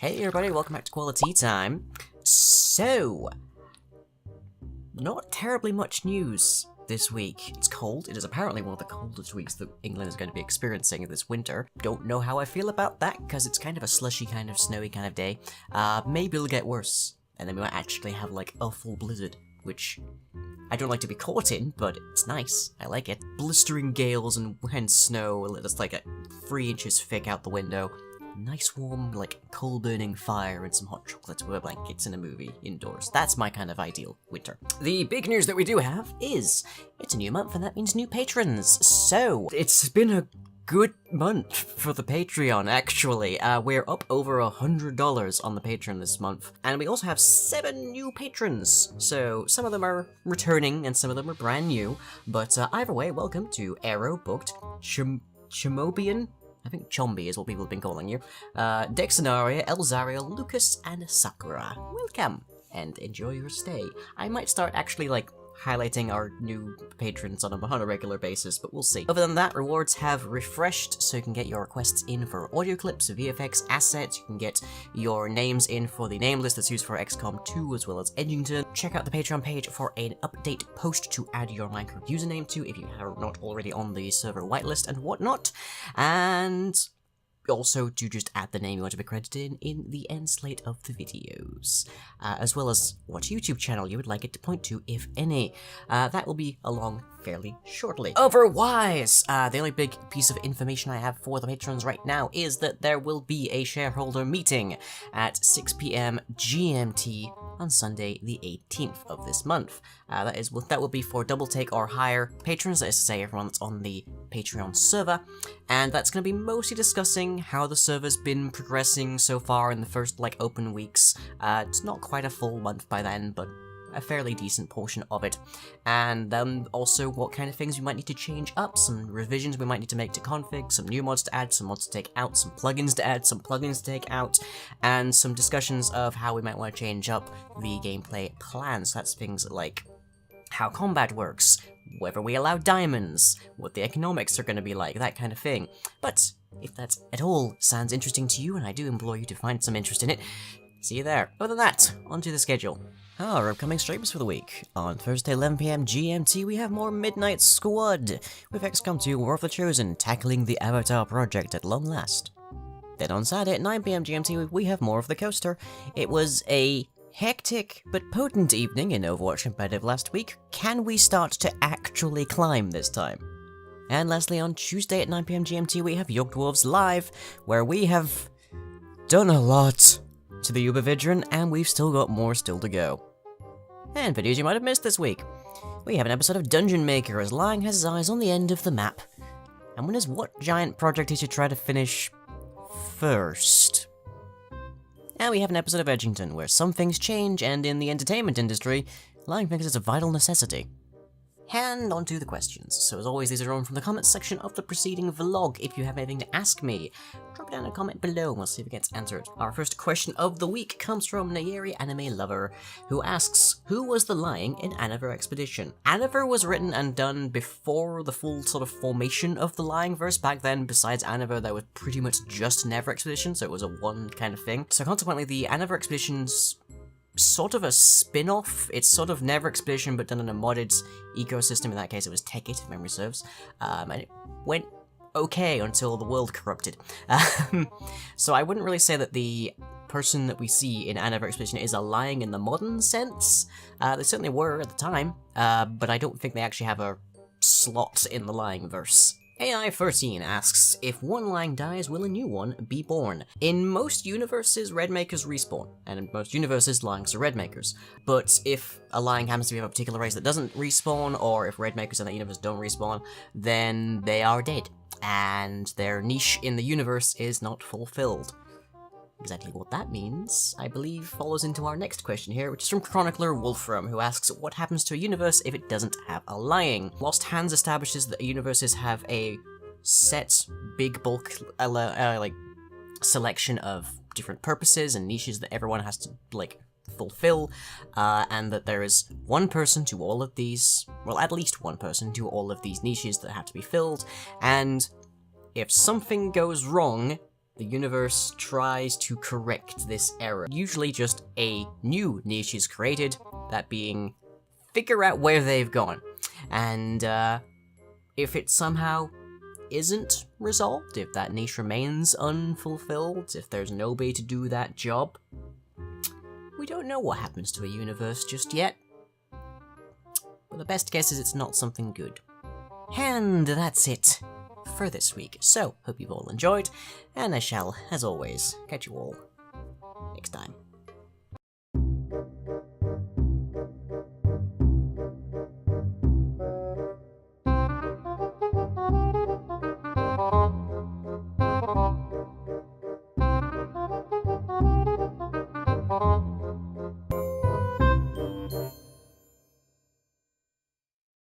Hey everybody, welcome back to Quali-Tea time. So, not terribly much news this week. It's cold. It is apparently one of the coldest weeks that England is going to be experiencing this winter. Don't know how I feel about that, because it's kind of a slushy, kind of snowy kind of day. Maybe it'll get worse, and then we might actually have like a full blizzard, which I don't like to be caught in, but it's nice. I like it. Blistering gales and snow, just like 3 inches thick out the window. Nice warm, like, coal-burning fire and some hot chocolate with blankets in a movie indoors. That's my kind of ideal winter. The big news that we do have is it's a new month, and that means new patrons. So, it's been a good month for the Patreon, actually. We're up over $100 on the Patreon this month, and we also have 7 new patrons. So, some of them are returning, and some of them are brand new, but either way, welcome to Aero Booked, Chimobian, I think Chombi is what people have been calling you. Dexinaria, Elzario, Lucas, and Sakura. Welcome, and enjoy your stay. I might start actually, like, highlighting our new patrons on a regular basis, but we'll see. Other than that, rewards have refreshed, so you can get your requests in for audio clips, VFX, assets. You can get your names in for the name list that's used for XCOM 2 as well as Edgington. Check out the Patreon page for an update post to add your Minecraft username to if you are not already on the server whitelist and whatnot. And also to just add the name you want to be credited in the end slate of the videos, as well as what YouTube channel you would like it to point to, if any. That will be along fairly shortly. Otherwise, the only big piece of information I have for the patrons right now is that there will be a shareholder meeting at 6 PM GMT on Sunday the 18th of this month. That will be for double take or higher patrons, that is to say everyone that's on the Patreon server, and that's going to be mostly discussing how the server's been progressing so far in the first, like, open weeks. It's not quite a full month by then, but a fairly decent portion of it. And then also what kind of things we might need to change up, some revisions we might need to make to config, some new mods to add, some mods to take out, some plugins to add, some plugins to take out, and some discussions of how we might want to change up the gameplay plans. That's things like how combat works, whether we allow diamonds, what the economics are going to be like, that kind of thing. But if that at all sounds interesting to you, and I do implore you to find some interest in it, see you there. Other than that, onto the schedule. Our upcoming streams for the week. On Thursday 11 PM GMT we have more Midnight Squad, with XCOM 2 War of the Chosen tackling the Avatar project at long last. Then on Saturday at 9 PM GMT we have more of the Coaster. It was a hectic but potent evening in Overwatch competitive last week. Can we start to actually climb this time? And lastly, on Tuesday at 9 PM GMT we have Yogdwarves Live, where we have done a lot to the Ubervidron, and we've still got more still to go. And videos you might have missed this week. We have an episode of Dungeon Maker as Lang has his eyes on the end of the map, and wonders what giant project he should try to finish first. And we have an episode of Edgington, where some things change, and in the entertainment industry, Lang thinks it's a vital necessity. And on to the questions. So as always, these are on from the comments section of the preceding vlog. If you have anything to ask me, drop down a comment below and we'll see if it gets answered. Our first question of the week comes from Nayeri Anime Lover, who asks, who was the Lying in Anaver Expedition? Anaver was written and done before the full sort of formation of the Lying verse. Back then, besides Anaver, there was pretty much just Never Expedition, so it was a one kind of thing. So consequently, the Anaver Expedition's sort of a spin-off. It's sort of Never Expedition, but done in a modded ecosystem. In that case, it was Tekkit, if memory serves. And it went okay until the world corrupted. So I wouldn't really say that the person that we see in Anaver Expedition is a Lying in the modern sense. They certainly were at the time, but I don't think they actually have a slot in the Lying verse. AI13 asks, if one Lying dies, will a new one be born? In most universes, Redmakers respawn, and in most universes, Lyings are Redmakers. But if a Lying happens to be of a particular race that doesn't respawn, or if Redmakers in that universe don't respawn, then they are dead, and their niche in the universe is not fulfilled. Exactly what that means, I believe, follows into our next question here, which is from Chronicler Wolfram, who asks, what happens to a universe if it doesn't have a Lying? Lost Hands establishes that universes have a set, big bulk, like, selection of different purposes and niches that everyone has to, like, fulfill, and that there is one person to all of these, well, at least one person to all of these niches that have to be filled, and if something goes wrong, the universe tries to correct this error. Usually just a new niche is created, that being figure out where they've gone. And if it somehow isn't resolved, if that niche remains unfulfilled, if there's nobody to do that job, we don't know what happens to a universe just yet. But the best guess is it's not something good. And that's it for this week. So, hope you've all enjoyed, and I shall, as always, catch you all next time.